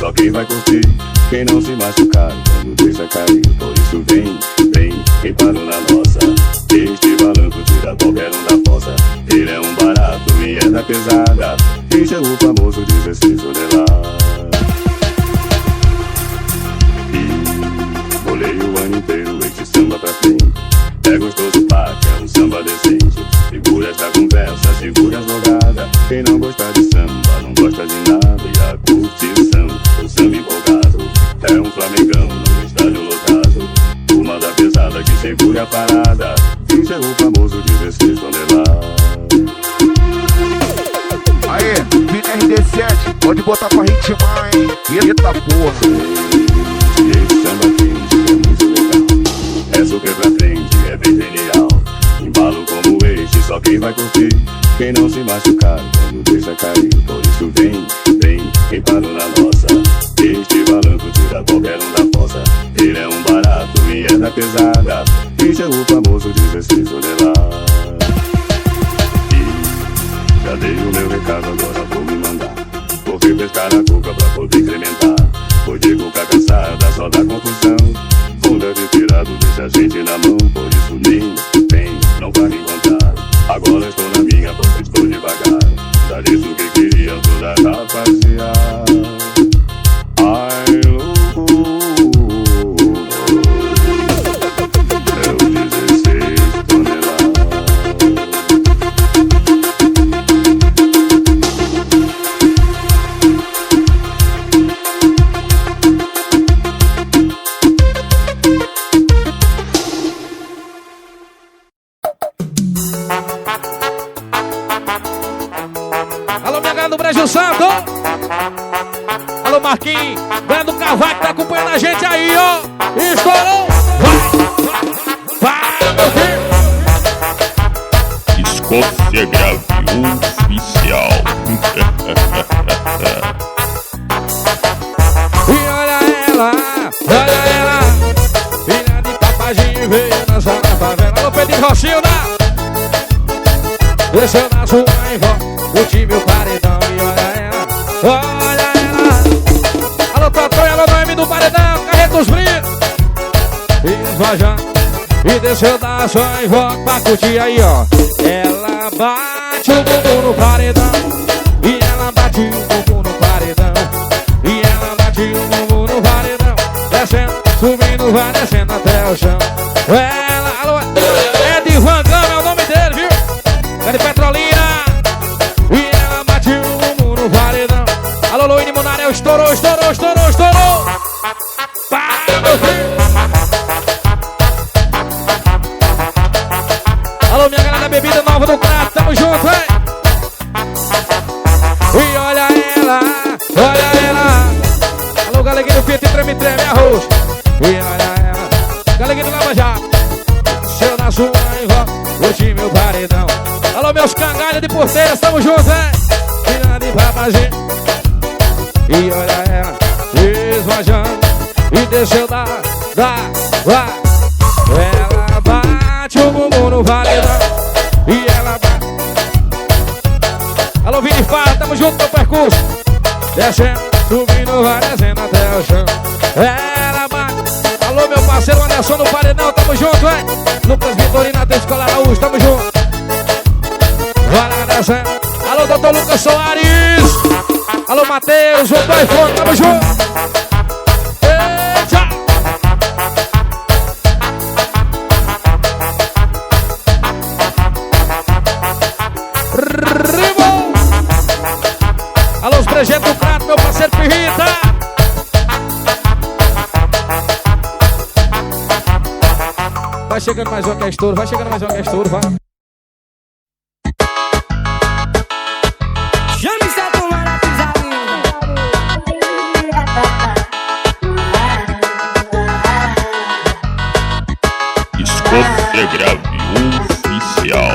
só quem vai curtir, quem não se machucar quando deixa cair. Por isso vem, vem, quem parou na nossa. Este balanço tira qualquer um da fossa. Ele é um barato e é da pesada. Este é o famoso 16 toneladas. E bolei o ano inteiro este samba pra frente. É gostoso paca, é um samba decente. Segura essa conversa, segura as logadas. Quem não gosta de samba, não gosta de nada. E a curtição, o samba empolgado. É um flamengão no estádio lotado. Uma da pesada que segura a parada. Este é o famoso 16 toneladas. Aê, RD7, pode botar pra ritmar, hein? Eita porra. Esse samba quente é muito legal. É super pra frente, é bem genial. Embalo como este, só quem vai curtir, quem não se machucar quando deixa cair. Por isso vem, vem, quem parou na nossa. Este balanço tira qualquer um da fossa. Ele é um barato e é da pesada. Este é o famoso 16 toneladas. E já dei o meu recado, agora vou me mandar. Vou refrescar a cuca pra poder incrementar. Vou de cuca cansada, só dá confusão. Funda retirado, deixa a gente na mão. Por isso nem vem, não vai me encontrar. Agora estou na minha, porque estou devagar. Já disse o que queria toda a rapaziada. Ai, é o 16 toneladas. Alô, minha galera do Brejo Santo. Alô, Marquinhos, velho do Cavaco, tá acompanhando a gente aí, ó. Estourou. Vai, meu filho. Escócia Grave Oficial. E olha ela, filha de papaginho, veio dançar na favela. Alô, Pedro Rochilda. Desceu na sua avó, curti meu paredão. E olha ela. Alô, Totó e alô, Noemi do paredão, carrega os brilhos. E esvajando, e desceu da sua avó pra curtir aí, ó. Ela bate o bumbum no paredão. E ela bate o bumbum no paredão. E ela bate o bumbum no paredão. Descendo, subindo, vai descendo até o chão. Ela, alô, é de Van Gama, é o nome dele, viu? É de Petrolina. E ela bate o bumbum no paredão. Alô, Luíne Munarel, estourou. Pá, meu filho. Alô, minha galera da bebida nova do Crato, tamo junto, hein? E olha ela. Alô, galeguinho do Fiat, treme, arroz. E olha ela, galeguinho do Lava Jato. Seu na sua avó, curti meu paredão. Alô, meus cangalhos de porteiras, tamo junto, hein? Filha de papazinho. E olha ela, esvajando, e desceu da. Ela bate o bumbum no paredão. E ela bate. Alô, Vini Farra, tamo junto no percurso. Descendo, subindo, vai descendo até o chão. Ela bate. Alô, meu parceiro Anderson no paredão, tamo junto, hein? No Presbitorino da Escola Araújo, tamo junto. Vai lá descendo. Alô, doutor Lucas Soares. Alô, Matheus, o do iPhone, tamo junto. Eita! Rimo! Alô, os brejetos do Crato, meu parceiro Pirrita. Vai chegando mais um que é estouro, vai. Escócia Grave Oficial.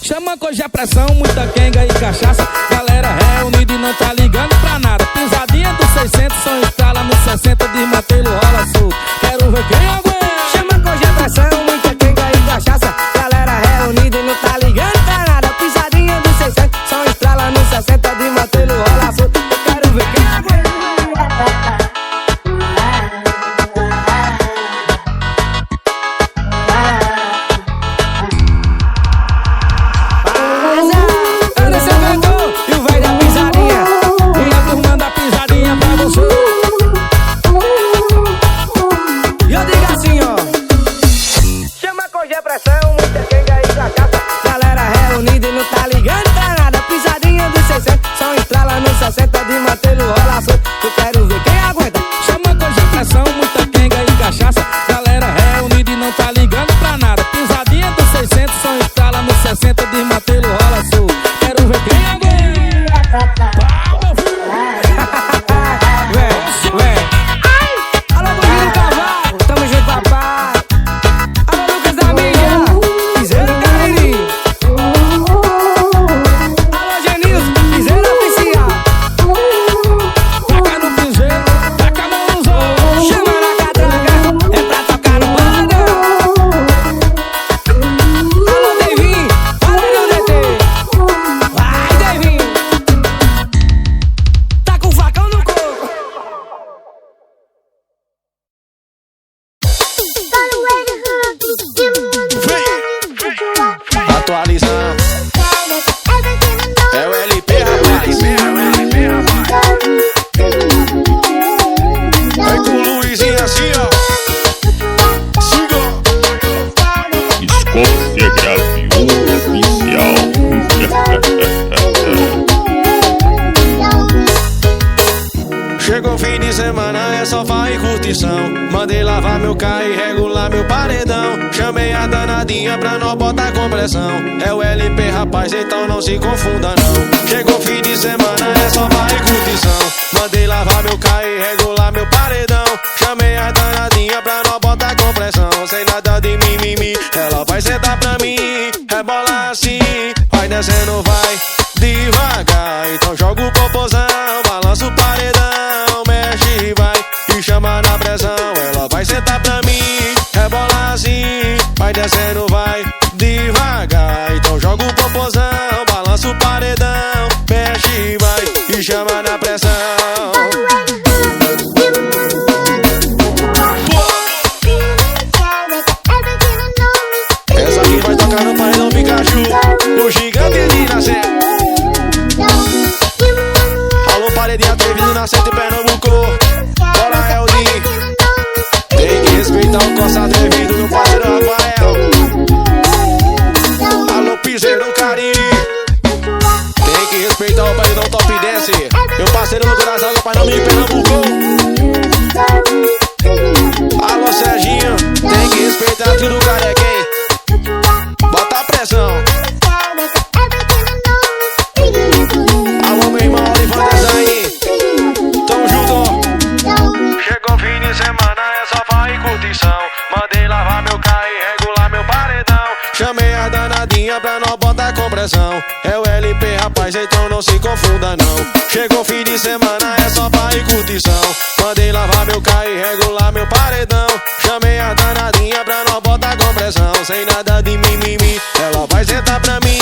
Chama com a pressão, muita quenga e cachaça. Galera reunida e não tá ligando pra nada. Pisadinha dos 600, são escala no 60. Desmantelo, rola solto. Quero ver Mandei lavar meu carro e regular meu paredão. Chamei a danadinha pra nós botar compressão. É o LP, rapaz, então não se confunda não. Chegou fim de semana, é só vai curtição. Mandei lavar meu carro e regular meu paredão. Chamei a danadinha pra nós botar compressão. Sem nada de mimimi, ela vai sentar pra mim. Rebola assim, vai descendo, vai devagar. Então joga o popozão, balança o paredão. Mexe e vai, e chama na pressão. Ela vai sentar pra mim, rebola assim, vai descendo, vai devagar. Então joga o popozão, balança o paredão. Mexe e vai, e chama na pressão. Essa aqui vai tocar no paredão Pikachu, no gigante de nascer. Alô, paredinha atrevido, nascente em Pernambuco. Bora, Eldin. Tem que respeitar o Costa atrevido, meu parceiro Rafael. Alô, piseiro Cariri. Tem que respeitar o paredão Top Dance. Meu parceiro no coração, meu pai não me Pernambuco. Alô, Serginho. Tem que respeitar tudo, carequém. Bota a pressão. Alô, meu irmão Olivantes aí. Tamo junto. Chegou fim de semana, é só vai curtição. Mandei lavar meu carro e regular meu paredão. Chamei a danadinha pra nós botar compressão. É o LP, rapaz, então não se confunda não. Chegou fim de semana, é só vai curtição. Mandei lavar meu carro e regular meu paredão. Chamei a danadinha pra nós botar compressão. Sem nada de mimimi, ela vai sentar pra mim.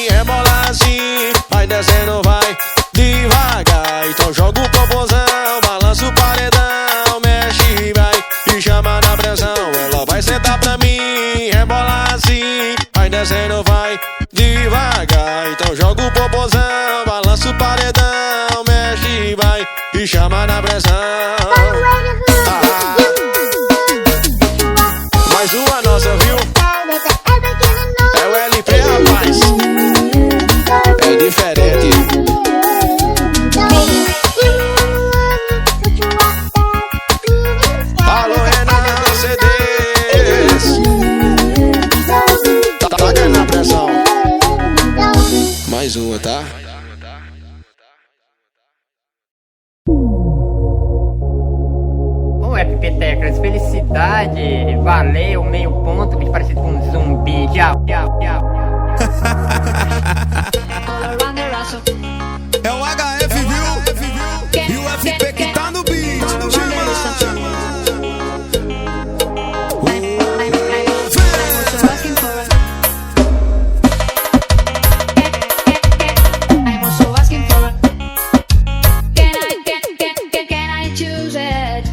Rebola assim, vai descendo, vai devagar. Então joga o popozão, balança o paredão. Mexe e vai, e chama na pressão. Ela vai sentar pra mim, rebola assim, vai descendo, vai devagar. Então joga o popozão, balança o paredão. Mexe e vai, e chama na pressão. Mais uma nossa, viu? É o LP, rapaz. É diferente. Alô, Renan CDs. Tá ganhando a pressão. Mais uma, tá? Ô, FP Teclas, felicidade. Valeu, meio ponto, bicho parecido com um zumbi. Tchau, tchau, tchau. É o HF, viu? E o FP que tá no beat.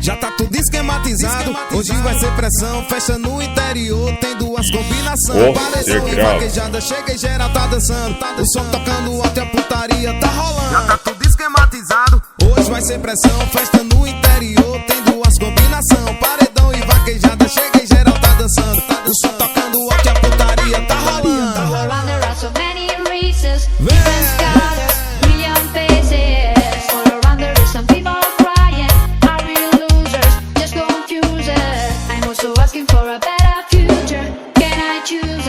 Já tá tudo esquematizado. Hoje vai ser pressão, festa no interior. Tem duas combinações. Paredão e vaquejada, chega e geral tá dançando. O som tocando alto e a putaria tá rolando. Já tá tudo esquematizado. Hoje vai ser pressão, festa no interior. Tem duas combinações. Paredão e vaquejada, chega e geral tá dançando. O som tocando alto e a putaria tá rolando. Asking for a better future. Can I choose